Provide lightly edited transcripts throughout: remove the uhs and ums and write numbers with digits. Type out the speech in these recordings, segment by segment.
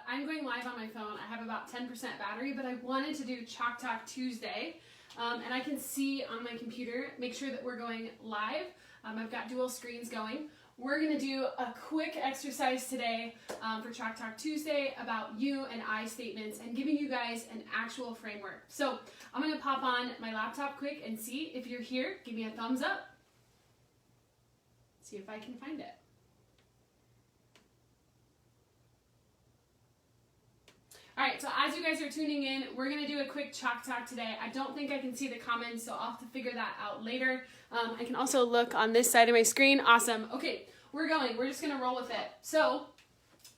I'm going live on my phone. I have about 10% battery, but I wanted to do Chalk Talk Tuesday. And I can see on my computer, make sure that we're going live. I've got dual screens going. We're going to do a quick exercise today for Chalk Talk Tuesday about you and I statements and giving you guys an actual framework. So I'm going to pop on my laptop quick and see if you're here. Give me a thumbs up. See if I can find it. All right, so as you guys are tuning in, we're going to do a quick Chalk Talk today. I don't think I can see the comments, so I'll have to figure that out later. I can also look on this side of my screen. Awesome. Okay, we're going. We're just going to roll with it. So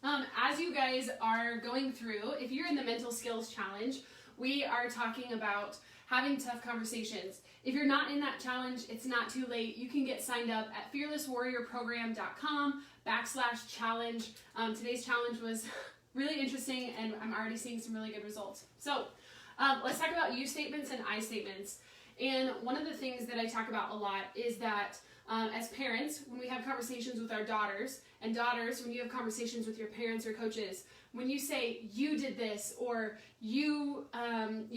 as you guys are going through, if you're in the Mental Skills Challenge, we are talking about having tough conversations. If you're not in that challenge, it's not too late. You can get signed up at fearlesswarriorprogram.com/challenge. Today's challenge was really interesting, and I'm already seeing some really good results. So let's talk about you statements and I statements. And one of the things that I talk about a lot is that as parents, when we have conversations with our daughters, and daughters, when you have conversations with your parents or coaches, when you say you did this, or you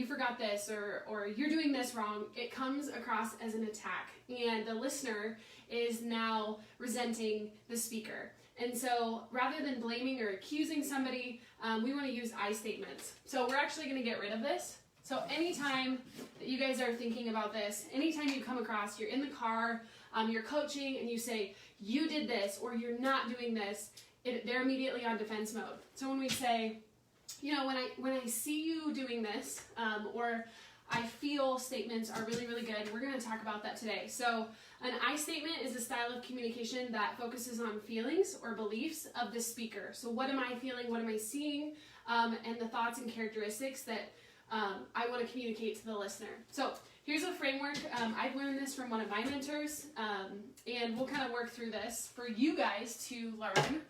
forgot this, or you're doing this wrong, it comes across as an attack, and the listener is now resenting the speaker. And so rather than blaming or accusing somebody, we want to use I statements. So we're actually going to get rid of this. So anytime that you guys are thinking about this, anytime you come across, you're in the car, you're coaching, and you say, you did this, or you're not doing this, they're immediately on defense mode. So when we say, you know, when I see you doing this, or I feel statements are really, really good, we're going to talk about that today. So an I statement is a style of communication that focuses on feelings or beliefs of the speaker. So what am I feeling, what am I seeing, and the thoughts and characteristics that I want to communicate to the listener. So here's a framework. I've learned this from one of my mentors, and we'll kind of work through this for you guys to learn.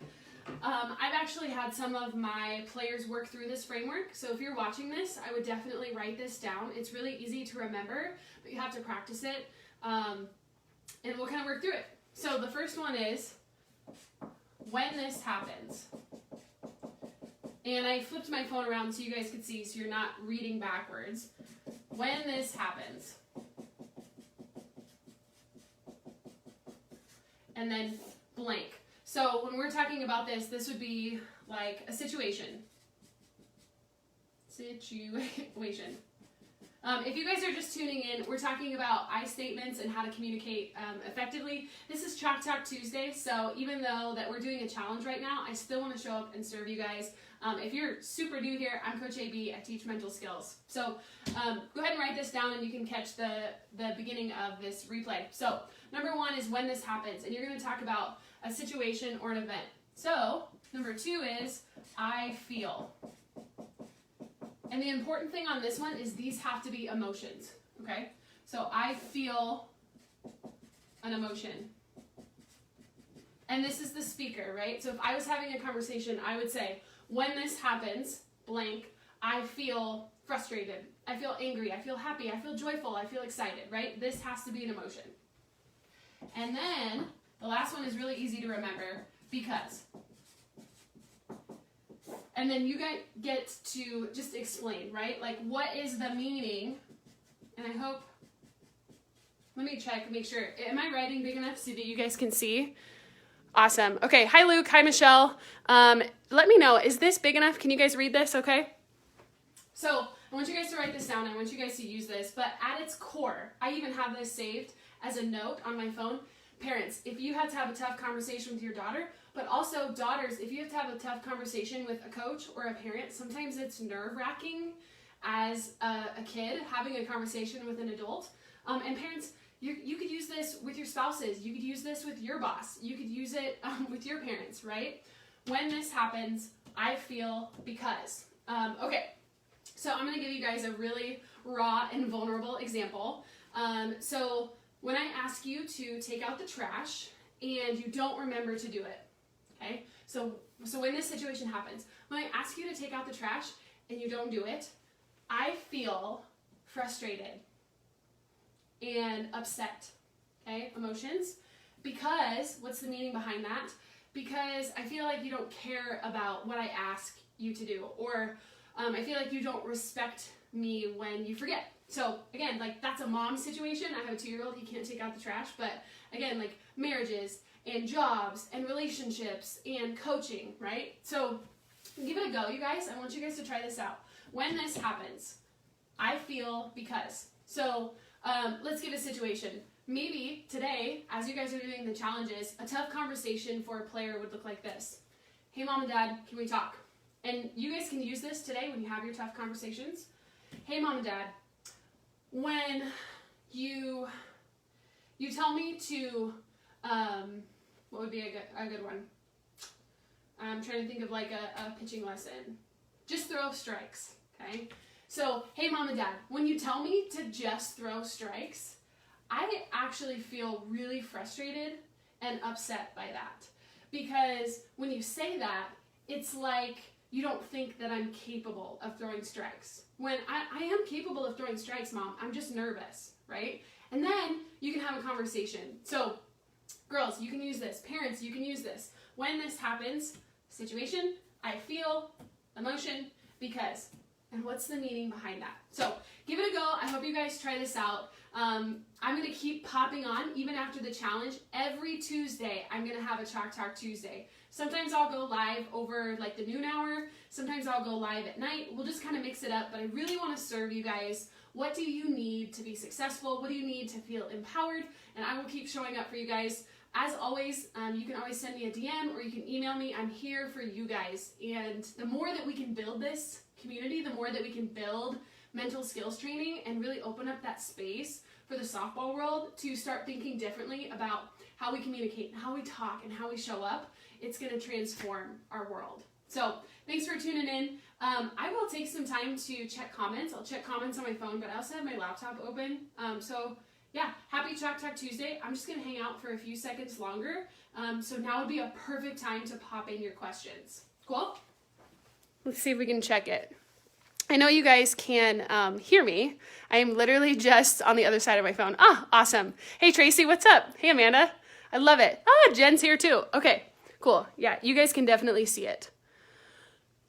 I've actually had some of my players work through this framework, so if you're watching this, I would definitely write this down. It's really easy to remember, but you have to practice it, and we'll kind of work through it. So the first one is, when this happens. And I flipped my phone around so you guys could see, so you're not reading backwards. When this happens. And then blank. So when we're talking about this, this would be like a situation. Situation. If you guys are just tuning in, we're talking about I statements and how to communicate effectively. This is Chalk Talk Tuesday, so even though that we're doing a challenge right now, I still want to show up and serve you guys. If you're super new here, I'm Coach AB. I teach mental skills. So go ahead and write this down, and you can catch the beginning of this replay. So number one is when this happens, and you're going to talk about a situation or an event. So number two is I feel. And the important thing on this one is these have to be emotions, okay? So I feel an emotion. And this is the speaker, right? So if I was having a conversation, I would say, when this happens, blank, I feel frustrated. I feel angry. I feel happy. I feel joyful. I feel excited, right? This has to be an emotion. And then the last one is really easy to remember, because. And then you guys get to just explain, right? Like, what is the meaning? And I hope, let me check, make sure. Am I writing big enough so that you guys can see? Awesome. Okay, hi Luke, hi Michelle. Let me know, is this big enough? Can you guys read this, okay? So I want you guys to write this down. I want you guys to use this. But at its core, I even have this saved as a note on my phone. Parents, if you had to have a tough conversation with your daughter, but also daughters, if you have to have a tough conversation with a coach or a parent, sometimes it's nerve-wracking as a kid having a conversation with an adult. And parents, you could use this with your spouses. You could use this with your boss. You could use it with your parents, right? When this happens, I feel because. Okay, so I'm going to give you guys a really raw and vulnerable example. So when I ask you to take out the trash and you don't remember to do it, okay? So when this situation happens, when I ask you to take out the trash and you don't do it, I feel frustrated and upset, okay? Emotions. Because, what's the meaning behind that? because I feel like you don't care about what I ask you to do, or I feel like you don't respect me when you forget. So again, like that's a mom situation. I have a 2-year-old, he can't take out the trash, but again, like marriages and jobs and relationships and coaching, right? So give it a go, you guys. I want you guys to try this out. When this happens, I feel because. So let's give a situation. Maybe today, as you guys are doing the challenges, a tough conversation for a player would look like this. Hey, mom and dad, can we talk? And you guys can use this today when you have your tough conversations. Hey, mom and dad, when you tell me to, what would be a good one? I'm trying to think of like a pitching lesson. Just throw strikes, okay? So, hey, mom and dad, when you tell me to just throw strikes, I actually feel really frustrated and upset by that. Because when you say that, it's like you don't think that I'm capable of throwing strikes. When I am capable of throwing strikes, mom, I'm just nervous, right? And then you can have a conversation. So, girls, you can use this. Parents, you can use this. When this happens, situation, I feel, emotion, because. And what's the meaning behind that? So give it a go. I hope you guys try this out. I'm going to keep popping on even after the challenge. Every Tuesday, I'm going to have a Chalk Talk Tuesday. Sometimes I'll go live over like the noon hour. Sometimes I'll go live at night. We'll just kind of mix it up, but I really want to serve you guys. What do you need to be successful? What do you need to feel empowered? And I will keep showing up for you guys. As always, you can always send me a DM or you can email me. I'm here for you guys. And the more that we can build this community, the more that we can build mental skills training and really open up that space for the softball world to start thinking differently about how we communicate and how we talk and how we show up, it's going to transform our world. So thanks for tuning in. I will take some time to check comments. I'll check comments on my phone, but I also have my laptop open. So yeah, happy Chalk Talk Tuesday. I'm just going to hang out for a few seconds longer. So now would be a perfect time to pop in your questions. Cool? Let's see if we can check it. I know you guys can hear me. I am literally just on the other side of my phone. Ah, awesome. Hey, Tracy, what's up? Hey, Amanda. I love it. Ah, Jen's here too. Okay, cool. Yeah, you guys can definitely see it.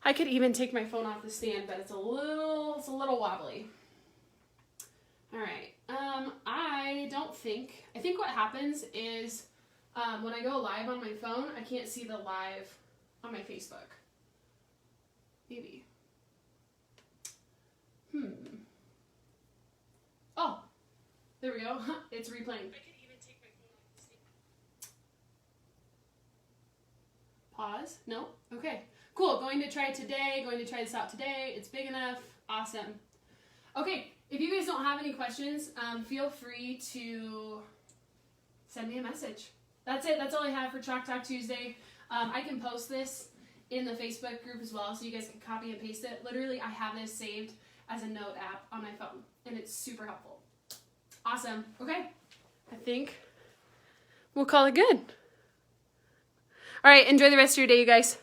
I could even take my phone off the stand, but it's a little wobbly. All right. I think what happens is when I go live on my phone, I can't see the live on my Facebook. Maybe. Oh, there we go. It's replaying. I could even take my phone off the stand. Pause? No? Okay. Cool. Going to try today. Going to try this out today. It's big enough. Awesome. Okay. If you guys don't have any questions, feel free to send me a message. That's it. That's all I have for Chalk Talk Tuesday. I can post this in the Facebook group as well, so you guys can copy and paste it. Literally, I have this saved as a note app on my phone, and it's super helpful. Awesome. Okay. I think we'll call it good. All right. Enjoy the rest of your day, you guys.